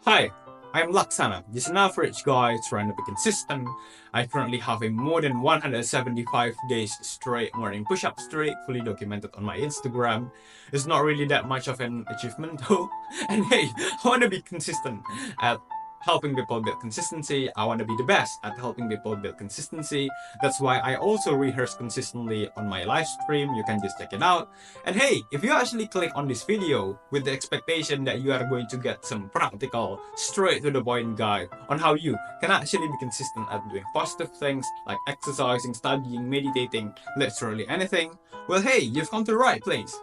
Hi, I'm Laksana, just an average guy trying to be consistent. I currently have a more than 175 days straight morning push-up streak fully documented on my Instagram. It's not really that much of an achievement though. And hey, I want to be consistent at helping people build consistency. I want to be the best at helping people build consistency. That's why I also rehearse consistently on my live stream. You can just check it out. And hey, if you actually click on this video with the expectation that you are going to get some practical, straight to the point guide on how you can actually be consistent at doing positive things like exercising, studying, meditating, literally anything, well, hey, you've come to the right place.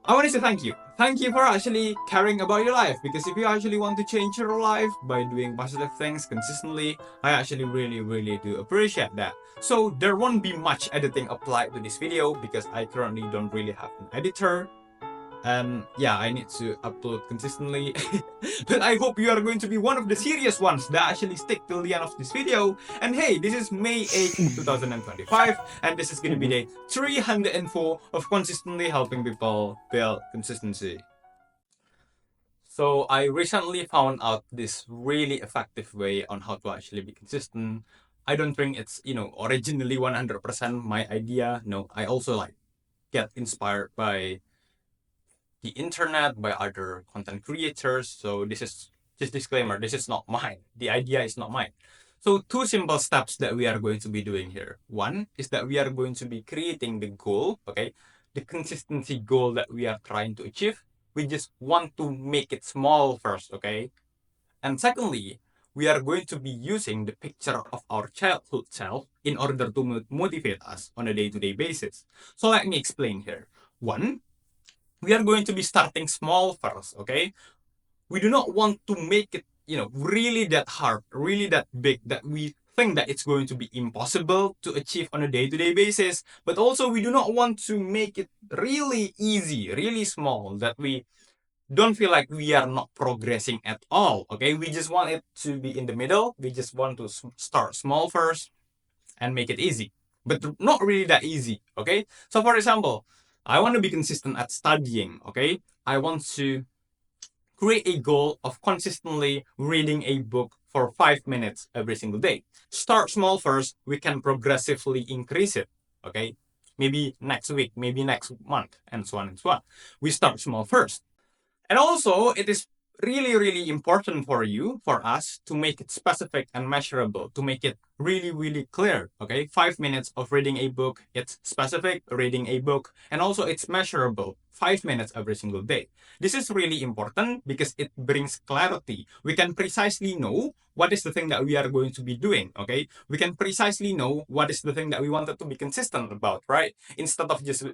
I want to say thank you. Thank you for actually caring about your life, because if you actually want to change your life by doing positive things consistently, I actually really do appreciate that. So there won't be much editing applied to this video because I currently don't really have an editor. Yeah, I need to upload consistently. But I hope you are going to be one of the serious ones that actually stick till the end of this video. And hey, this is May 8th, 2025, and this is going to be day 304 of consistently helping people build consistency. So I recently found out this really effective way on how to actually be consistent. I don't think it's, originally 100% my idea. No, I also get inspired by the internet, by other content creators. So this is just disclaimer, this is not mine. The idea is not mine. So two simple steps that we are going to be doing here. One is that we are going to be creating the goal, okay? The consistency goal that we are trying to achieve. We just want to make it small first, okay? And secondly, we are going to be using the picture of our childhood self in order to motivate us on a day-to-day basis. So let me explain here. One, we are going to be starting small first, okay? We do not want to make it, really that hard, really that big that we think that it's going to be impossible to achieve on a day-to-day basis, but also we do not want to make it really easy, really small that we don't feel like we are not progressing at all, okay? We just want it to be in the middle. We just want to start small first and make it easy, but not really that easy, okay? So for example, I want to be consistent at studying, okay? I want to create a goal of consistently reading a book for 5 minutes every single day. Start small first, we can progressively increase it, okay? Maybe next week, maybe next month, and so on and so on. We start small first. And also, it is really important for you, for us, to make it specific and measurable, to make it really clear. Okay, 5 minutes of reading a book, it's specific, reading a book, and also it's measurable. 5 minutes every single day. This is really important because it brings clarity. We can precisely know what is the thing that we are going to be doing. Okay, we can precisely know what is the thing that we wanted to be consistent about, right? Instead of just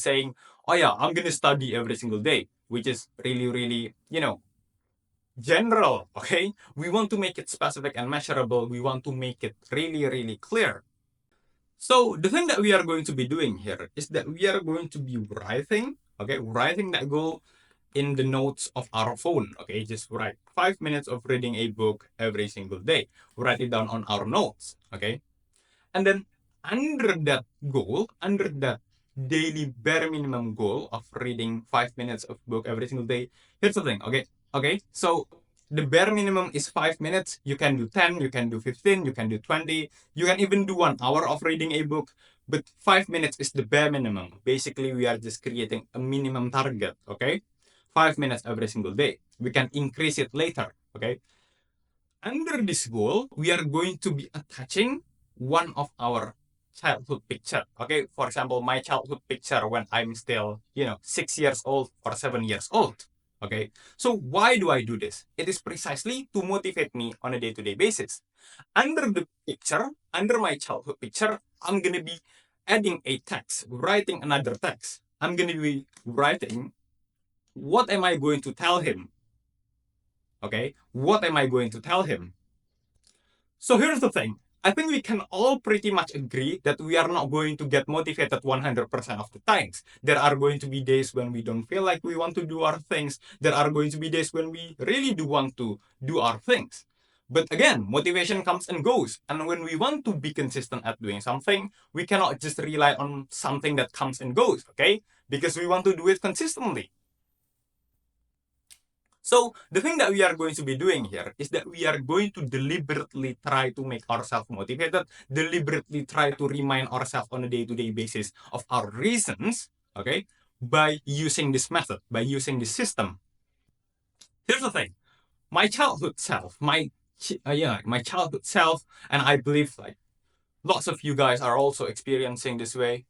saying, oh yeah, I'm gonna study every single day, which is really, general, okay? We want to make it specific and measurable. We want to make it really clear. So the thing that we are going to be doing here is that we are going to be writing that goal in the notes of our phone, okay? Just write 5 minutes of reading a book every single day. Write it down on our notes, okay? And then under that goal, under that daily bare minimum goal of reading 5 minutes of book every single day, here's the thing, okay? Okay, so the bare minimum is 5 minutes. You can do 10, you can do 15, you can do 20, you can even do 1 hour of reading a book, but 5 minutes is the bare minimum. Basically, we are just creating a minimum target, okay? 5 minutes every single day. We can increase it later, okay? Under this goal, we are going to be attaching one of our childhood picture. Okay, for example, my childhood picture when I'm still, 6 years old or 7 years old. Okay, so why do I do this? It is precisely to motivate me on a day-to-day basis. Under the picture, under my childhood picture, I'm gonna be adding a text, writing another text. I'm gonna be writing, what am I going to tell him? Okay, what am I going to tell him? So here's the thing. I think we can all pretty much agree that we are not going to get motivated 100% of the times. There are going to be days when we don't feel like we want to do our things. There are going to be days when we really do want to do our things. But again, motivation comes and goes. And when we want to be consistent at doing something, we cannot just rely on something that comes and goes, okay? Because we want to do it consistently. So the thing that we are going to be doing here is that we are going to deliberately try to make ourselves motivated, deliberately try to remind ourselves on a day-to-day basis of our reasons, okay, by using this method, by using this system. Here's the thing. My childhood self, my childhood self, and I believe like lots of you guys are also experiencing this way.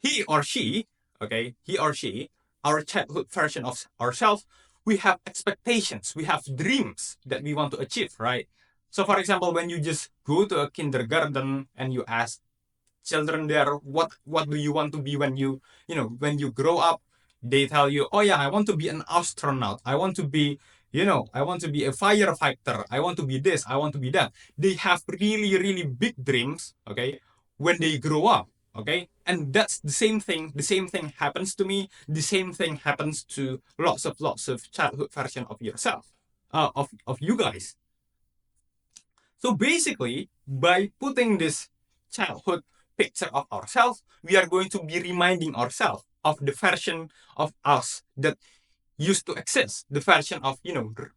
He or she, okay, he or she, our childhood version of ourselves, we have expectations, we have dreams that we want to achieve, right? So, for example, when you just go to a kindergarten and you ask children there, what do you want to be when when you grow up? They tell you, oh yeah, I want to be an astronaut. I want to be, I want to be a firefighter. I want to be this. I want to be that. They have really, really big dreams, okay, when they grow up, okay? And that's the same thing. The same thing happens to me. The same thing happens to lots of childhood version of yourself, of you guys. So basically, by putting this childhood picture of ourselves, we are going to be reminding ourselves of the version of us that used to exist, the version of, the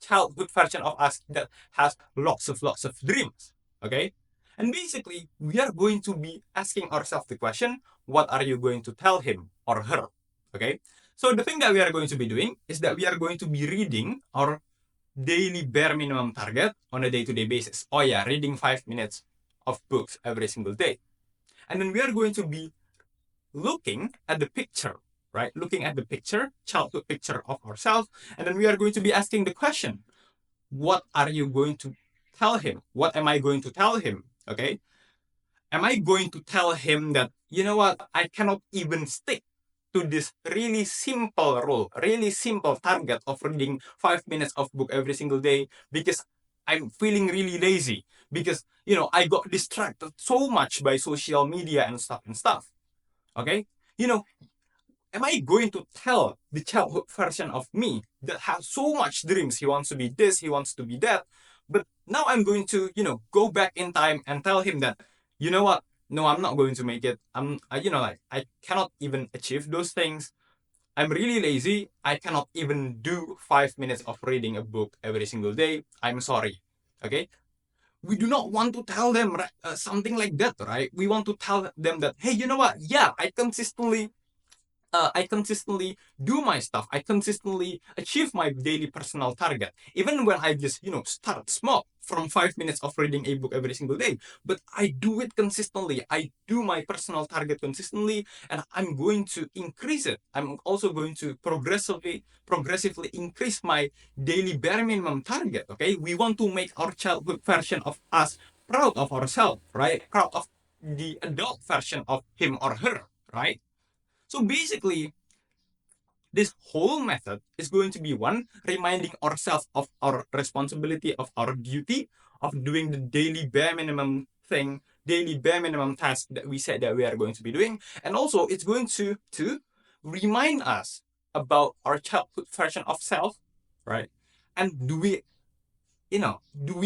childhood version of us that has lots of dreams. Okay? And basically, we are going to be asking ourselves the question, what are you going to tell him or her? Okay? So the thing that we are going to be doing is that we are going to be reading our daily bare minimum target on a day-to-day basis. Oh yeah, reading 5 minutes of books every single day. And then we are going to be looking at the picture, right? Looking at the picture, childhood picture of ourselves. And then we are going to be asking the question, what are you going to tell him? What am I going to tell him? Okay. Am I going to tell him that, you know what, I cannot even stick to this really simple rule, really simple target of reading 5 minutes of book every single day because I'm feeling really lazy because, I got distracted so much by social media and stuff. Okay. You know, am I going to tell the childhood version of me that has so much dreams? He wants to be this, he wants to be that. But now I'm going to, go back in time and tell him that, you know what? No, I'm not going to make it. I cannot even achieve those things. I'm really lazy. I cannot even do 5 minutes of reading a book every single day. I'm sorry. Okay. We do not want to tell them something like that, right? We want to tell them that, hey, you know what? Yeah, I consistently do my stuff. I consistently achieve my daily personal target. Even when I just, start small from 5 minutes of reading a book every single day. But I do it consistently. I do my personal target consistently, and I'm going to increase it. I'm also going to progressively increase my daily bare minimum target. Okay. We want to make our childhood version of us proud of ourselves, right? Proud of the adult version of him or her, right? So basically, this whole method is going to be one, reminding ourselves of our responsibility, of our duty, of doing the daily bare minimum thing, daily bare minimum task that we said that we are going to be doing. And also, it's going to remind us about our childhood version of self, right? And do we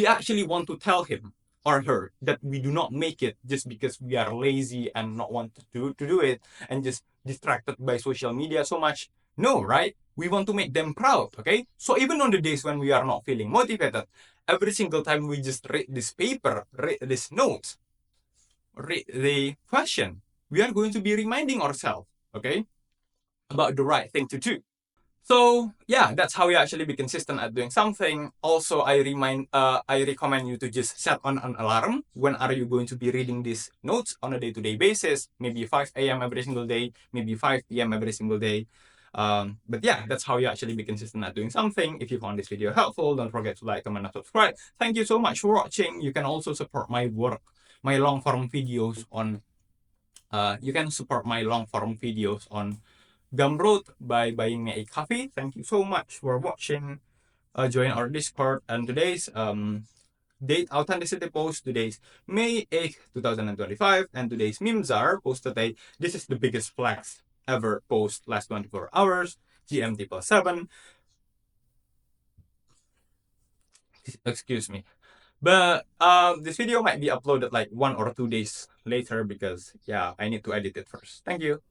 actually want to tell him or her that we do not make it just because we are lazy and not want to do it and just distracted by social media so much? No, right? We want to make them proud, okay? So even on the days when we are not feeling motivated, every single time we just read this paper, read this notes, read the question, we are going to be reminding ourselves, okay, about the right thing to do. So yeah, that's how you actually be consistent at doing something. Also, I recommend you to just set on an alarm. When are you going to be reading these notes on a day-to-day basis? Maybe 5 a.m. every single day, maybe 5 p.m. every single day. But yeah, that's how you actually be consistent at doing something. If you found this video helpful, don't forget to like, comment, and subscribe. Thank you so much for watching. You can also support my work, my long form videos on. You can support my long form videos on Gumroad by buying me a coffee. Thank you so much for watching. Join our Discord, and today's date authenticity post, today's May 8th, 2025, and today's memes are post today. This is the biggest flex ever post last 24 hours, GMT plus 7. Excuse me. But this video might be uploaded like 1 or 2 days later because yeah, I need to edit it first. Thank you.